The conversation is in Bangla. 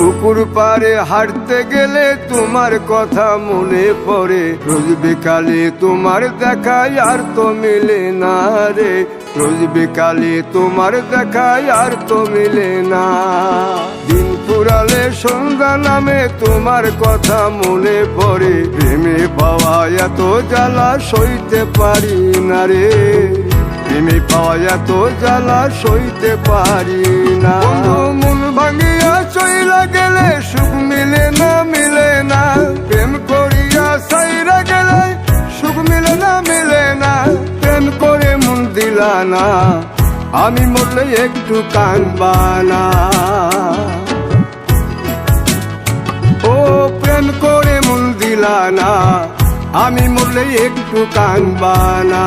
পুকুর পাড়ে হাঁটতে গেলে তোমার কথা মনে পড়ে, রোজ বিকালে তোমার দেখা আর তো মিলে না রে, রোজ বিকালে তোমার দেখা আর তো মিলে না। দিন ফুরালে সন্ধ্যা নামে তোমার কথা মনে পড়ে, প্রেমে পাওয়া এত জ্বালা সইতে পারি না রে, প্রেমে পাওয়া এত জ্বালা সইতে পারি না। মন ভাঙিয়া চইলা গেলে সুখ মিলে না, মিলে না, প্রেম করিয়া সাইরা গেলে সুখ মিলে না, মিলে না, প্রেম করে মন দিলা না, আমি মরলে একটু কাঁদবা না। ও প্রেম করে মন দিলা না, আমি মরলে একটু কাঁদবা না।